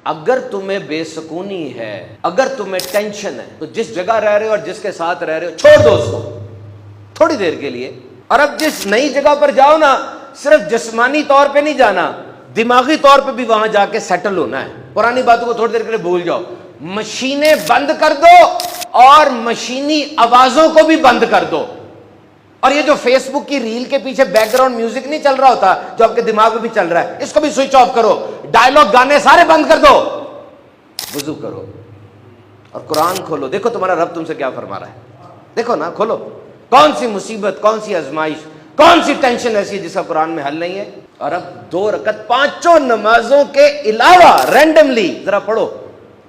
اگر تمہیں بے سکونی ہے، اگر تمہیں ٹینشن ہے، تو جس جگہ رہ رہے ہو اور جس کے ساتھ رہ رہے ہو چھوڑ دو اس کو تھوڑی دیر کے لیے. اور اب جس نئی جگہ پر جاؤ نا، صرف جسمانی طور پہ نہیں جانا، دماغی طور پہ بھی وہاں جا کے سیٹل ہونا ہے. پرانی باتوں کو تھوڑی دیر کے لیے بھول جاؤ، مشینیں بند کر دو اور مشینی آوازوں کو بھی بند کر دو. اور یہ جو فیس بک کی ریل کے پیچھے بیک گراؤنڈ میوزک نہیں چل رہا ہوتا جو آپ کے دماغ میں بھی چل رہا ہے، اس کو بھی سوئچ آف کرو. ڈائلاگ گانے سارے بند کر دو، وضو کرو اور قرآن کھولو. دیکھو تمہارا رب تم سے کیا فرما رہا ہے. دیکھو نا، کھولو. کون سی مصیبت، کون سی آزمائش، کون سی ٹینشن ایسی ہے جس کا قرآن میں حل نہیں ہے. اور اب 2 رکعت پانچوں نمازوں کے علاوہ رینڈملی ذرا پڑھو.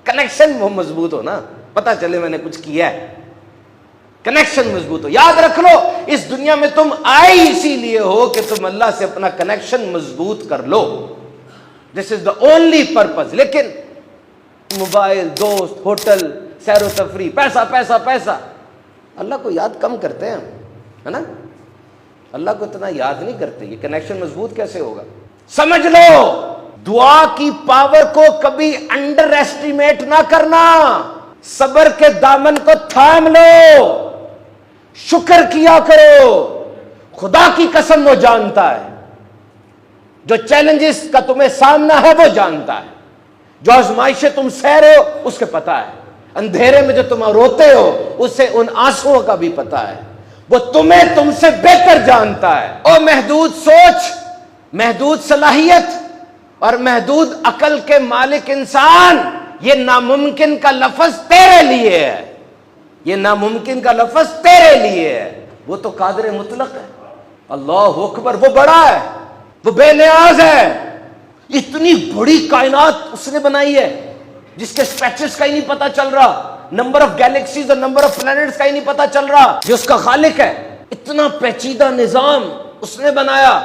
کنیکشن وہ مضبوط ہو نا، پتہ چلے میں نے کچھ کیا ہے، کنیکشن مضبوط ہو. یاد رکھ لو، اس دنیا میں تم آئے اسی لیے ہو کہ تم اللہ سے اپنا کنیکشن مضبوط کر لو. دس از دا اونلی پرپز. لیکن موبائل، دوست، ہوٹل، سیر و تفریح، پیسہ پیسہ پیسہ، اللہ کو یاد کم کرتے ہیں ہم، ہے نا. اللہ کو اتنا یاد نہیں کرتے. یہ کنیکشن مضبوط کیسے ہوگا؟ سمجھ لو، دعا کی پاور کو کبھی انڈر ایسٹیمیٹ نہ کرنا. صبر کے دامن کو تھام لو، شکر کیا کرو. خدا کی قسم وہ جانتا ہے، جو چیلنجز کا تمہیں سامنا ہے وہ جانتا ہے، جو آزمائشیں تم سہ رہے ہو اس کے پتہ ہے، اندھیرے میں جو تم روتے ہو اسے ان آنسوؤں کا بھی پتہ ہے. وہ تمہیں تم سے بہتر جانتا ہے. او محدود سوچ، محدود صلاحیت اور محدود عقل کے مالک انسان، یہ ناممکن کا لفظ تیرے لیے ہے، یہ ناممکن کا لفظ تیرے لیے ہے. وہ تو قادر مطلق ہے. اللہ اکبر، وہ بڑا ہے، وہ بے نیاز ہے. اتنی بڑی کائنات اس نے بنائی ہے جس کے اسپیسز کا ہی نہیں پتا چل رہا، نمبر آف گیلیکسیز اور نمبر آف پلانٹس کا ہی نہیں پتا چل رہا، جو اس کا خالق ہے. اتنا پیچیدہ نظام اس نے بنایا.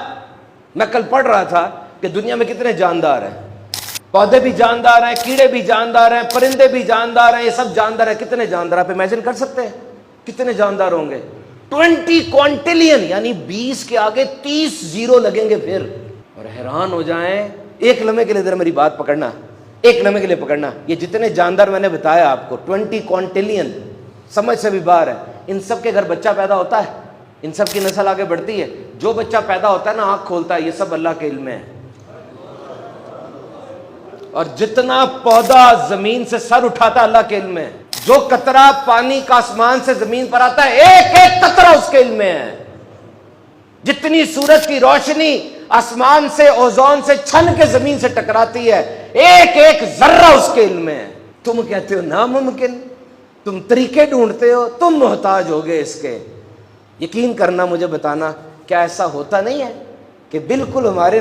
میں کل پڑھ رہا تھا کہ دنیا میں کتنے جاندار ہیں، پودے بھی جاندار ہیں، کیڑے بھی جاندار ہیں، پرندے بھی جاندار ہیں، یہ سب جاندار ہیں. کتنے جاندار آپ امیجن کر سکتے ہیں کتنے جاندار ہوں گے؟ 20 کوانٹیلین، یعنی 20 کے آگے 30 زیرو لگیں گے پھر. اور حیران ہو جائیں. ایک لمحے کے لیے ذرا میری بات پکڑنا، ایک لمحے کے لیے پکڑنا. یہ جتنے جاندار میں نے بتایا آپ کو، 20 کوانٹیلین، سمجھ سے بھی باہر ہے. ان سب کے گھر بچہ پیدا ہوتا ہے، ان سب کی نسل آگے بڑھتی ہے. جو بچہ پیدا ہوتا ہے نا، آنکھ کھولتا ہے، یہ سب اللہ کے علم میں ہے. اور جتنا پودا زمین سے سر اٹھاتا ہے اللہ کے علم میں ہے. جو قطرہ پانی کا آسمان سے زمین پر آتا ہے، ایک ایک قطرہ اس کے علم میں ہے. جتنی سورج کی روشنی آسمان سے، اوزون سے چھن کے زمین سے ٹکراتی ہے، ایک ایک ذرہ اس کے علم میں ہے. تم کہتے ہو ناممکن، تم طریقے ڈھونڈتے ہو، تم محتاج ہو گئے اس کے. یقین کرنا، مجھے بتانا، کیا ایسا ہوتا نہیں ہے کہ بالکل ہمارے